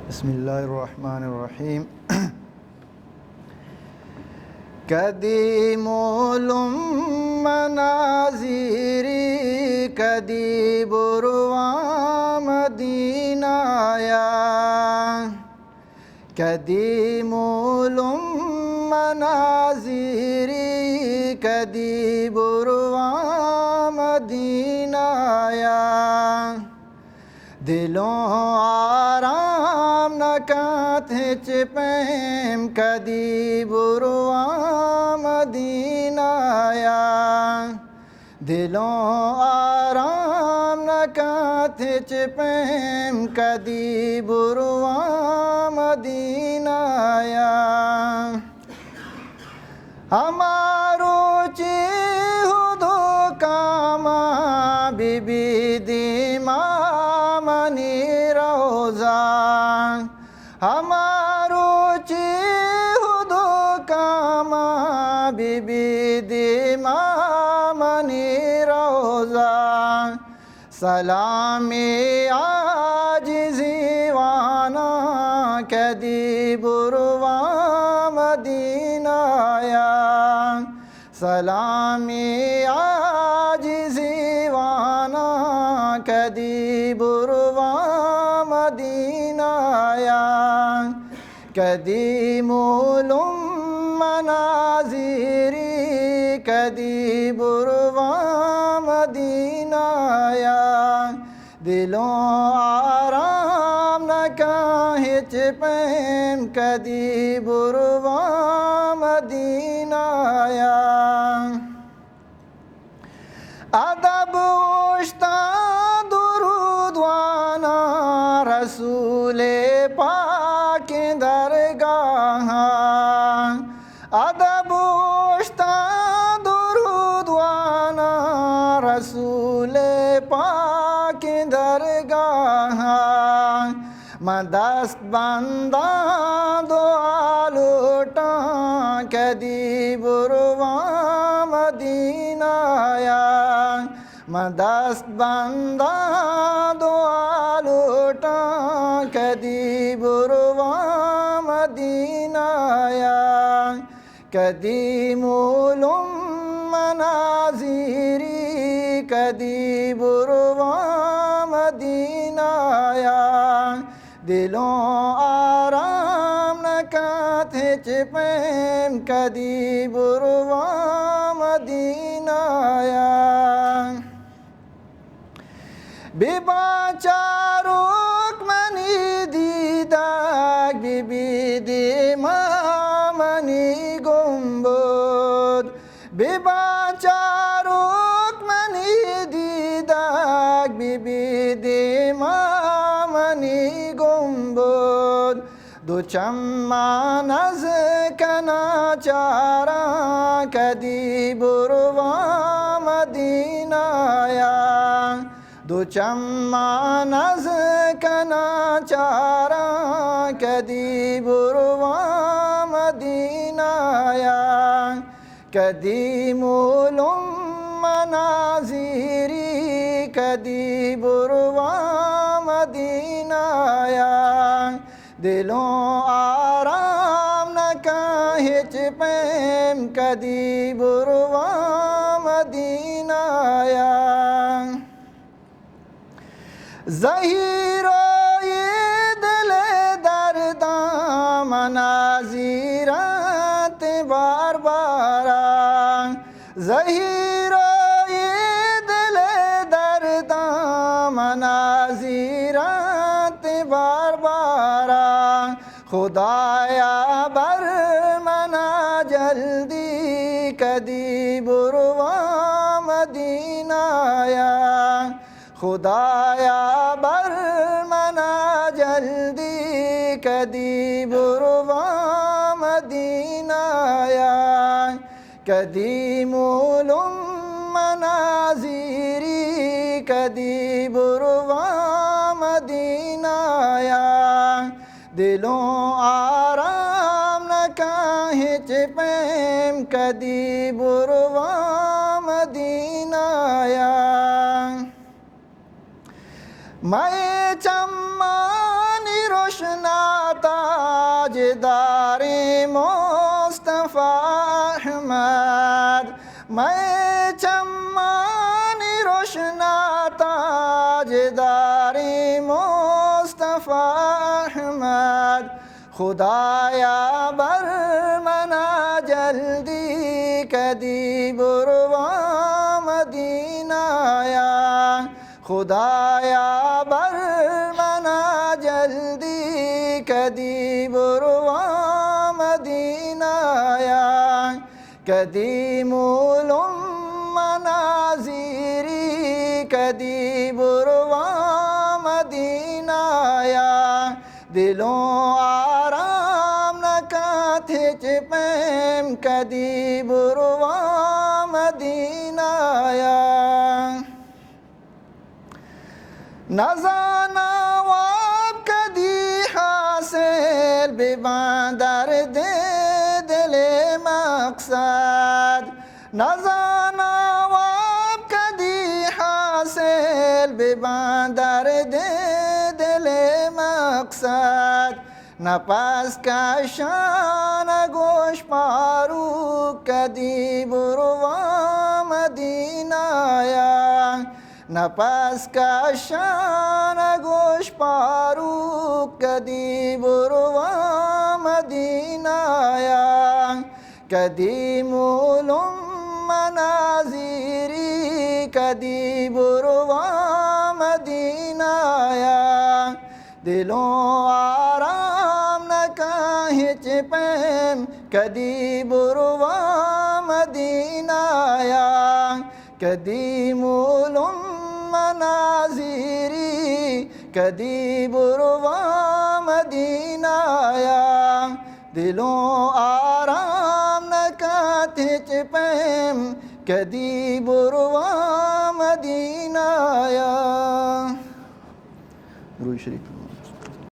बिस्मिल्लाहिर्रहमानिर्रहीम। कदीमुलुम मनाज़िरी कदी बुरवा मदीनाया कदीमुलुम मनाज़िरी कदी बुरवा मदीनाया दिलों आराम न काथे चिपैम कदी बुरवा मदीनाया दिलों आराम न काथे चिपैम कदी बुरवा मदीनाया हमारो चेहुदो कामा बीबी दीमा मनी रोजा हमारो चेहुदो कामा बीबी दीमा मनी रोजा सलामी आज जीवाना कदी बुरवा मदीनाया सलामी आज जीवाना कदी बुरवा मदीनाया कदीमुलुम मनाज़िरी कदी बुरवा मदीनाया दिलों आराम न काहे चिपैम कदी बुरवा मदीनाया अदब उस्ताद दुरूदवाना रसूले पाक दरगाह अदब उस्ताद दुरूदवाना रसूले पाक दरगाह मदस्त बंदा दो आलूटा कदी बुरवा मदीनाया मदस्त बंदा दो आलूटा कदी बुरवा मदीनाया कदीमुलुम मनाज़िरी कदी बुरवा मदीनाया दिलों आराम न काथे चिपैम कदी बुरवा मदीनाया बिबाचारोक मनी दीदाग बीबी दीमा मनी गुम्बुद बिबाचारोक मनी दीदाग बीबी दीमा मनी गुम्बुद दो चम्मा नज़ कना चारा कदी बुरवा मदीनाया दो चम्मा नज़ कना चारा कदी बुरवा मदीनाया कदीमुलुम मनाज़िरी कदी बुरवा मदीनाया दिलों आराम न काहे चिपैम कदी बुरवा मदीनाया ज़हीरो ये दिल दर्दा मनाज़िरात बार बारा ज़हीरो ये दिल दर्दा मनाज़िरात बार बारा खुदाया बर मना जल्दी कदी बुरवा मदीनाया खुदाया बर मना जल्दी कदी बुरवा मदीनाया कदीमुलुम मनाज़िरी कदी बुरवा मदीनाया दिलों आराम न काहे चिपैम कदी बुरवा मदीनाया मैं चम्मानी रोशना ताजदारे मुस्तफ़ा अहमद, मैं चम्मानी रोशना ताजदारे मुस्तफ़ा अहमद, खुदाया बरमना जल्दी कदी बुरवा मदीनाया, खुदाया बरमना जल्दी कदी बुरवा मदीनाया, कदी मूलुम मनाज़िरी कदी बुरवा मदीनाया, दिलों आराम न काथे चिपैम कदी बुरवा मदीनाया, नज़ाना वाब कदी हासिल बेबादर दे दिले मकसद, नज़ाना वाब कदी हासिल बेबादर दे दिले मकसद, नपास का शान गोश पारू कदी बुरवा मदीनाया, नपास का शान गोश पारू कदी बुरवा मदीनाया, कदी मूलुम मनाज़िरी कदी बुरवा मदीनाया, दिलों आराम न काहे चिपैम कदी बुरवा मदीनाया, कदी मूलुम मनाज़िरी कदी बुरवा मदीनाया, दिलों आराम न काथे चिपैम कदी बुरवा मदीनाया। दुरूद शरीफ।